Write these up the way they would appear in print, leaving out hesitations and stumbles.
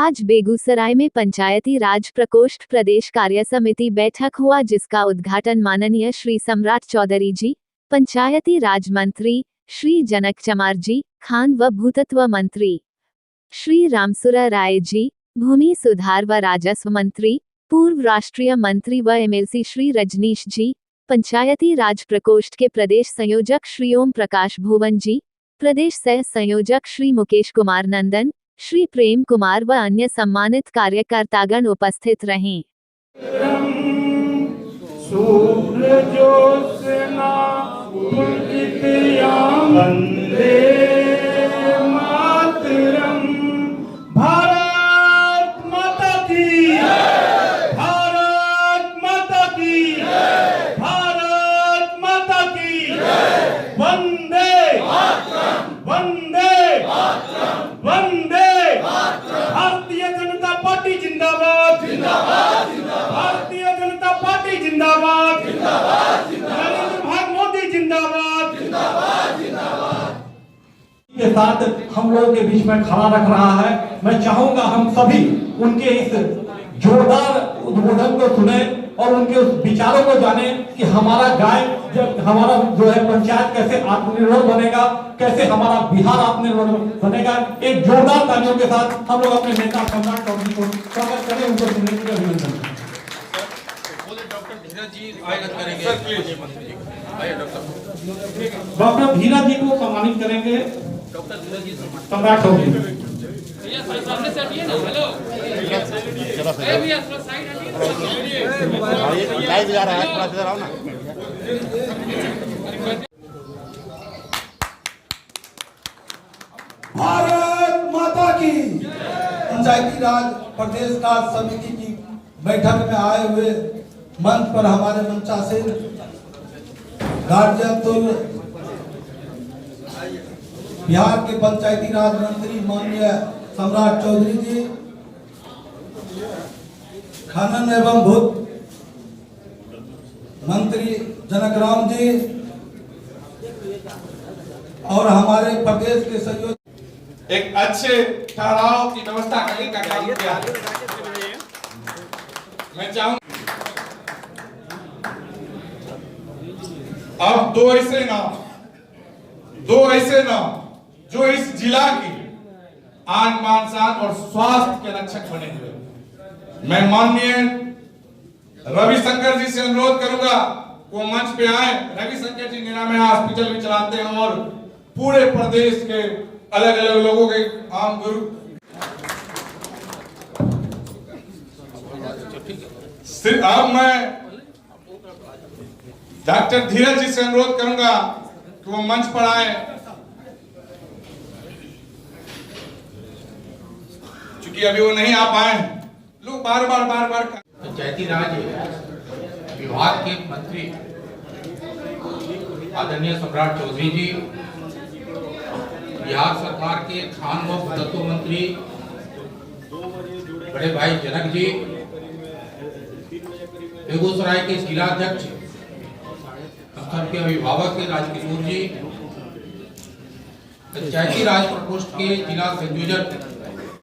आज बेगूसराय में पंचायती राज प्रकोष्ठ प्रदेश कार्य समिति बैठक हुआ, जिसका उद्घाटन माननीय श्री सम्राट चौधरी जी, पंचायती राज मंत्री श्री जनक चमार जी, खान व भूतत्व मंत्री श्री रामसुरा राय जी, भूमि सुधार व राजस्व मंत्री पूर्व राष्ट्रीय मंत्री व एमएलसी श्री रजनीश जी, पंचायती राज प्रकोष्ठ के प्रदेश संयोजक श्री ओम प्रकाश भुवन जी, प्रदेश सह संयोजक श्री मुकेश कुमार नंदन, श्री प्रेम कुमार व अन्य सम्मानित कार्यकर्तागण उपस्थित रहें। भारत माता की, भारत माता की, भारत माता की, वंदे वंदे वंदे। भारतीय जनता पार्टी जिंदाबाद, भारतीय जनता पार्टी जिंदाबाद, नरेंद्र भाई मोदी जिंदाबाद। के साथ हम लोगों के बीच में खड़ा रख रहा है। मैं चाहूंगा हम सभी उनके इस जोरदार उद्बोधन को सुने और उनके उस विचारों को जाने कि हमारा गाय, जब हमारा जो है पंचायत कैसे आत्मनिर्भर बनेगा, कैसे हमारा बिहार आत्मनिर्भर बनेगा। एक जोरदार तालियों के साथ हम लोग अपने नेता सम्राट चौधरी को स्वागत करें, उनको सुनने के लिए अभिनंदन। डॉक्टर धीरज जी स्वागत करेंगे। डॉक्टर धीरज जी को सम्मानित करेंगे। डॉक्टर धीरज जी सम्राट चौधरी सामने से हटिए ना। हेलो भैया थोड़ा साइड हटिए। लाइव जा रहा है, थोड़ा इधर आओ ना। भारत माता की। पंचायती राज प्रदेश कार्य समिति की बैठक में आए हुए मंच पर हमारे मंचासीन गार्जियन तुल्य बिहार के पंचायती राज मंत्री माननीय सम्राट चौधरी जी, खनन एवं भूत मंत्री जनक राम जी और हमारे प्रदेश के सहयोग एक अच्छे ठहराव की व्यवस्था करने का काम किया है। मैं चाहूंगा अब दो ऐसे नाम जो इस जिला की आन बान शान और स्वास्थ्य के रक्षक बने हुए। मैं माननीय रविशंकर जी से अनुरोध करूंगा वो मंच पे आए। रविशंकर जी निरामय हॉस्पिटल भी चलाते हैं और पूरे प्रदेश के अलग अलग लोगों के आम गुरु। अब मैं डॉक्टर धीरज जी से अनुरोध करूंगा कि वो मंच पर आए। चूंकि अभी वो नहीं आ पाए, लोग बार बार पंचायती राज विभाग के मंत्री आदरणीय सम्राट चौधरी जी, बिहार सरकार के खान व भूतत्व मंत्री बड़े भाई जनक जी, बेगूसराय के जिला अध्यक्ष के अभिभावक के राजकिशोर जी, पंचायती राज प्रकोष्ठ के जिला संयोजक।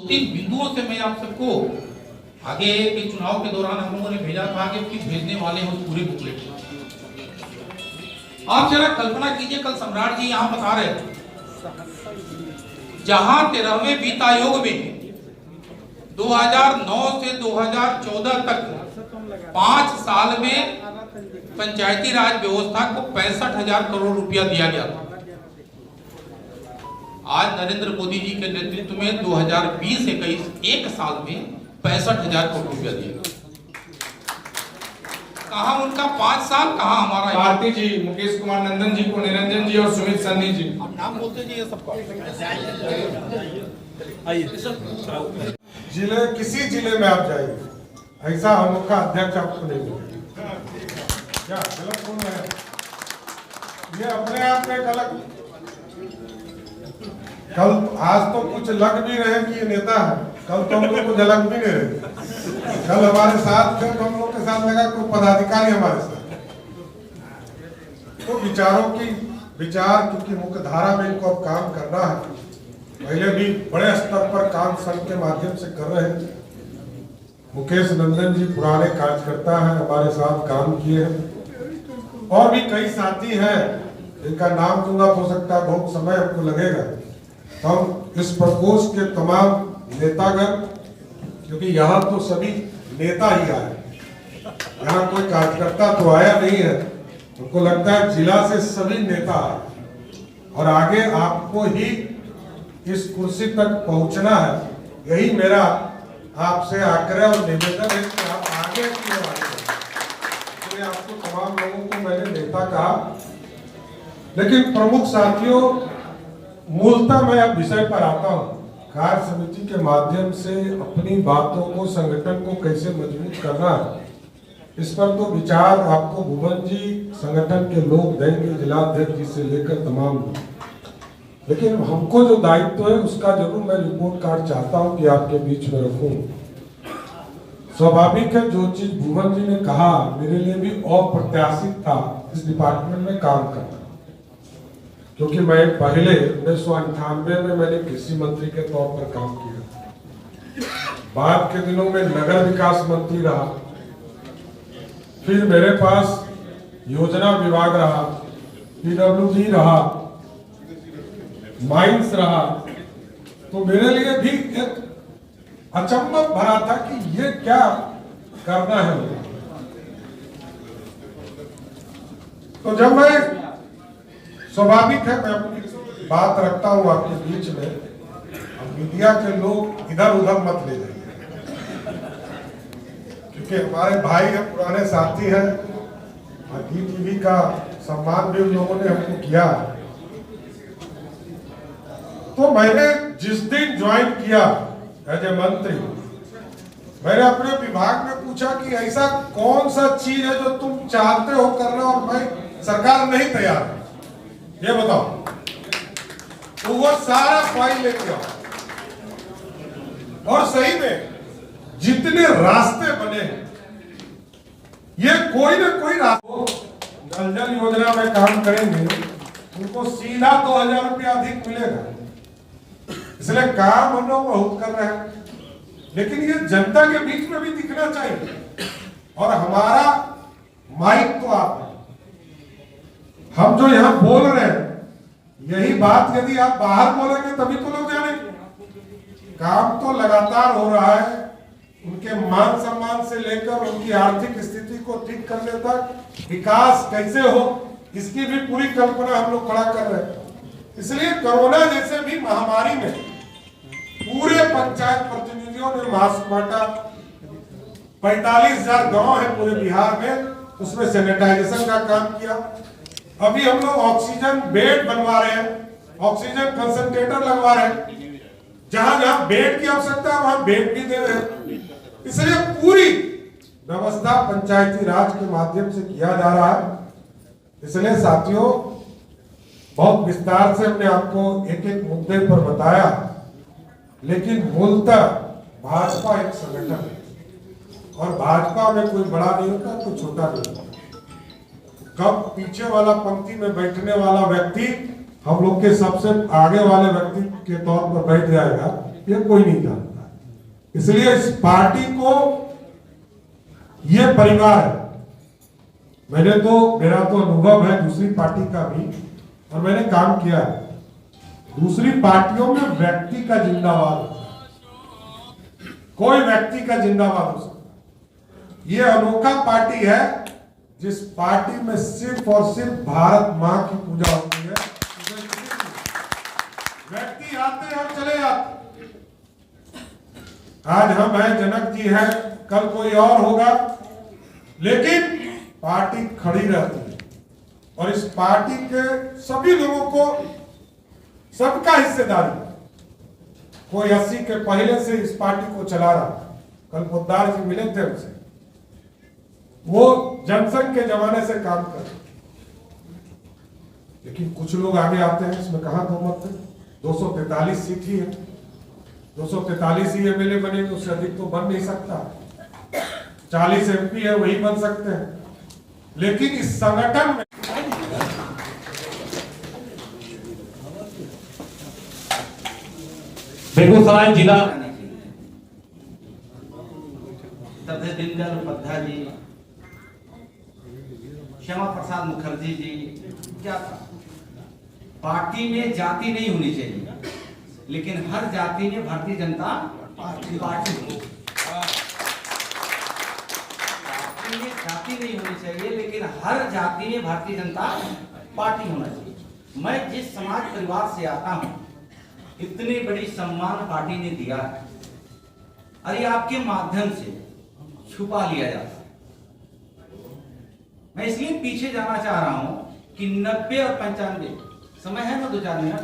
3 बिंदुओं से मैं आप सबको आगे के चुनाव के दौरान हम लोगों ने भेजा था कि भेजने वाले हैं उस पूरे बुकलेट। आप जरा कल्पना कीजिए, कल सम्राट जी यहाँ बता रहे थे जहां 13वें वित्त आयोग में 2009 से 2014 तक 5 साल में पंचायती राज व्यवस्था को 65,000 करोड़ रुपया दिया गया था। आज नरेंद्र मोदी जी के नेतृत्व में 2020-21 एक साल में 65,000 करोड़ रुपया दिया। कहां उनका 5 साल, कहां हमारा। भारती जी, मुकेश कुमार नंदन जी को, निरंजन जी और सुमित सन्नी जी। आप नाम बोलते जी ये सबका। जिले, किसी जिले में आप जाइए, ऐसा अनोखा अध्यक्ष आपको नहीं मिलेगा। क्या गलत बोल रहे हैं? ये अपने आप में गलत। कल आज तो कुछ लग भी रहे कि ये नेता है, कल तो हम लोग को झलक भी नहीं रहे। कल हमारे साथ थे तो हम लोग के साथ लगा कोई पदाधिकारी हमारे साथ। तो विचारों की विचार, क्योंकि मुख्य धारा में इनको अब काम करना है, पहले भी बड़े स्तर पर काम संघ के माध्यम से कर रहे हैं। मुकेश नंदन जी पुराने कार्यकर्ता हैं, हमारे साथ काम किए हैं, और भी कई साथी हैं इनका नाम दूंगा तो हो सकता है बहुत समय हमको लगेगा। हम इस प्रकोष्ठ के तमाम नेतागण, क्योंकि यहाँ तो सभी नेता ही आए, यहाँ कोई कार्यकर्ता तो आया नहीं है, हमको लगता है जिला से सभी नेता आए और आगे आपको ही इस कुर्सी तक पहुंचना है। यही मेरा आपसे आग्रह और निवेदन है कि आप आगे की ओर आगे। इसलिए आपको तमाम लोगों को मैंने नेता कहा, लेकिन प्रमुख साथियों, मूलतः मैं अब विषय पर आता हूँ। कार्य समिति के माध्यम से अपनी बातों को, संगठन को कैसे मजबूत करना है, इस पर तो विचार आपको भुवन जी संगठन के लोग देंगे, जिलाध्यक्ष जी से लेकर तमाम लोग। लेकिन हमको जो दायित्व है उसका जरूर मैं रिपोर्ट कार्ड चाहता हूं कि आपके बीच में रखूं। स्वाभाविक है, जो चीज भुवन जी ने कहा मेरे लिए भी अप्रत्याशित था इस डिपार्टमेंट में काम करना, क्योंकि मैं पहले 1998 में मैंने कृषि मंत्री के तौर पर काम किया, बाद के दिनों में नगर विकास मंत्री रहा, फिर मेरे पास योजना विभाग रहा, PWD रहा, माइंस रहा। तो मेरे लिए भी एक अचंभव भरा था कि ये क्या करना है मुझे। तो जब मैं, स्वाभाविक है मैं अपनी बात रखता हूं आपके बीच में, अब मीडिया के लोग इधर उधर मत ले जाइए, क्योंकि हमारे भाई हैं, पुराने साथी हैं, DTV का सम्मान भी उन लोगों ने हमको किया। तो मैंने जिस दिन ज्वाइन किया एज ए मंत्री, मैंने अपने विभाग में पूछा कि ऐसा कौन सा चीज है जो तुम चाहते हो करना और मैं सरकार नहीं तैयार है, ये बताओ। तो वो सारा फाइल लेके आओ, और सही में जितने रास्ते बने, ये कोई ना कोई रास्ता, जल योजना में काम करेंगे उनको सीधा 2000 रुपया अधिक मिलेगा, इसलिए काम हम लोग बहुत कर रहे हैं, लेकिन ये जनता के बीच में भी दिखना चाहिए। और हमारा माइक तो आप है, हम जो यहाँ बोल रहे हैं यही बात यदि आप बाहर बोलेंगे तभी तो लोग जानेंगे। काम तो लगातार हो रहा है, उनके मान सम्मान से लेकर उनकी आर्थिक स्थिति को ठीक करने तक विकास कैसे हो, इसकी भी पूरी कल्पना हम लोग खड़ा कर रहे हैं। इसलिए कोरोना जैसे भी महामारी में पूरे पंचायत प्रतिनिधियों ने मास्क बांटा, 45,000 गांव है पूरे बिहार में, उसमें सैनिटाइजेशन का काम किया। अभी हम लोग ऑक्सीजन बेड बनवा रहे हैं, ऑक्सीजन कंसंट्रेटर लगवा रहे हैं, जहां जहां बेड की आवश्यकता है वहां बेड भी दे रहे हैं। इसलिए पूरी व्यवस्था पंचायती राज के माध्यम से किया जा रहा है। इसलिए साथियों, बहुत विस्तार से हमने आपको एक एक मुद्दे पर बताया, लेकिन मूलतः भाजपा एक संगठन है और भाजपा में कोई बड़ा नहीं होता, कोई छोटा नहीं होता। कब पीछे वाला पंक्ति में बैठने वाला व्यक्ति हम लोग के सबसे आगे वाले व्यक्ति के तौर पर बैठ जाएगा, ये कोई नहीं जानता। इसलिए इस पार्टी को ये परिवार है। मेरा तो अनुभव है दूसरी पार्टी का भी, और मैंने काम किया है। दूसरी पार्टियों में व्यक्ति का जिंदाबाद होता है, कोई व्यक्ति का जिंदाबाद हो सकता। ये अनोखा पार्टी है जिस पार्टी में सिर्फ और सिर्फ भारत मां की पूजा होती है। व्यक्ति आते हैं और चले जाते। आज हम हैं, जनक जी हैं, कल कोई और होगा, लेकिन पार्टी खड़ी रहती है। और इस पार्टी के सभी लोगों को सबका हिस्सेदारी। कोई 80 के पहले से इस पार्टी को चला रहा। कल पोद्दार जी मिले थे हमसे, वो जनसंघ के जमाने से काम कर रहे, लेकिन कुछ लोग आगे आते हैं, इसमें कहां बहुमत है? 243 सीट ही है, 243 ही एमएलए बनेंगे, उससे अधिक तो बन नहीं सकता। 40 MP है, वही बन सकते हैं। लेकिन इस संगठन में बेगूसराय जिला तथे दीनदयाल उपाध्याय जी, श्यामा प्रसाद मुखर्जी जी, क्या था? पार्टी में जाति नहीं होनी चाहिए, लेकिन हर जाति में भारतीय जनता पार्टी हो। पार्टी में जाति नहीं होनी चाहिए, लेकिन हर जाति में भारतीय जनता पार्टी होना चाहिए। मैं जिस समाज परिवार से आता हूं, इतनी बड़ी सम्मान पार्टी ने दिया है, अरे आपके माध्यम से छुपा लिया जाता है। मैं इसलिए पीछे जाना चाह रहा हूं कि 90 और 95 समय है ना, 2-4 मिनट।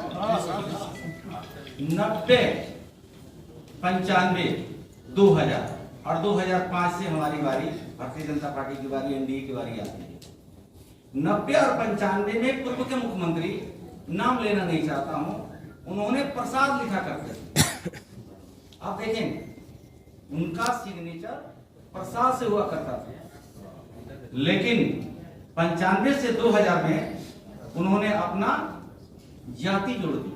90, 95, 2000 और 2005 से हमारी बारी, भारतीय जनता पार्टी की बारी, एनडीए की बारी आती है। 90 और 95 में पूर्व के मुख्यमंत्री, नाम लेना नहीं चाहता हूं, उन्होंने प्रसाद लिखा करते थे। आप देखेंगे उनका सिग्नेचर प्रसाद से हुआ करता था। लेकिन 95 से 2000 में उन्होंने अपना जाति जोड़ दी,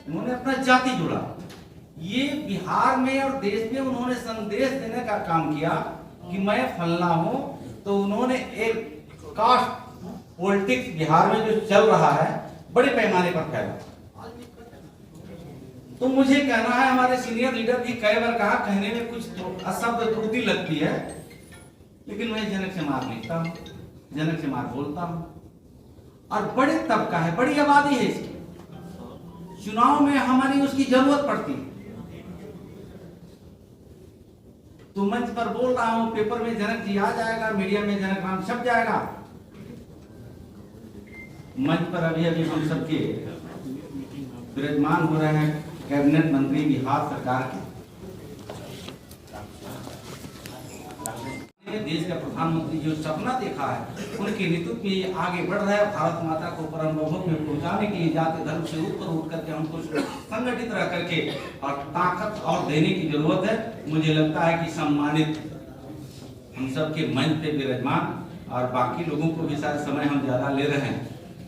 उन्होंने अपना जाति जोड़ा। ये बिहार में और देश में उन्होंने संदेश देने का काम किया कि मैं फलना हूं। तो उन्होंने एक कास्ट पॉलिटिक्स बिहार में जो चल रहा है बड़े पैमाने पर फैला। तो मुझे कहना है, हमारे सीनियर लीडर भी कई बार कहा, कहने में कुछ अशब्द त्रुटि लगती है, लेकिन मैं जनक से मार लिखता हूं, जनक से मार बोलता हूं। और बड़े तबका है, बड़ी आबादी है इसकी, चुनाव में हमारी उसकी जरूरत पड़ती है। तो मंच पर बोल रहा हूं, पेपर में जनक जी आ जाएगा, मीडिया में जनक नाम छप जाएगा। मंच पर अभी अभी हम सबके विराजमान हो रहे हैं कैबिनेट मंत्री बिहार सरकार के, देश का प्रधानमंत्री जो सपना देखा है, उनके नेतृत्व में आगे बढ़ रहा है। भारत माता को परम वैभव में पहुंचाने के लिए जाति धर्म से ऊपर उठ करके हमको संगठित रह करके और ताकत और देने की जरूरत है। मुझे लगता है कि सम्मानित हम सबके मंच पे विराजमान और बाकी लोगों को भी शायद समय हम ज्यादा ले रहे हैं,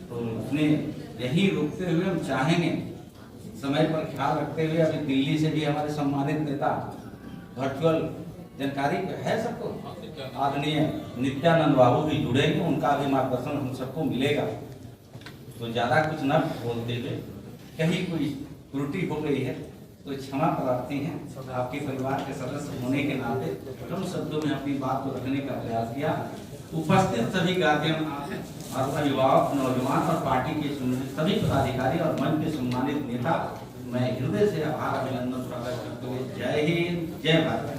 तो अपने यही रोकते हुए हम चाहेंगे समय पर ख्याल रखते हुए, अभी दिल्ली से भी हमारे सम्मानित नेता वर्चुअल जानकारी है सबको, आदरणीय नित्यानंद बाबू भी जुड़ेंगे, उनका भी मार्गदर्शन हम सबको मिलेगा। तो ज्यादा कुछ न बोलते हुए, कहीं कोई त्रुटि हो गई है तो क्षमा प्रार्थी हैं। आपके परिवार के सदस्य होने के नाते कम शब्दों में अपनी बात को रखने का प्रयास किया। उपस्थित सभी गार्जियन और अभिभावक, नौजवान और पार्टी के सभी पदाधिकारी और मंच के सम्मानित नेता, मैं हृदय से आभार अभिनंदन प्रकट करते हुए जय हिंद, जय भारत।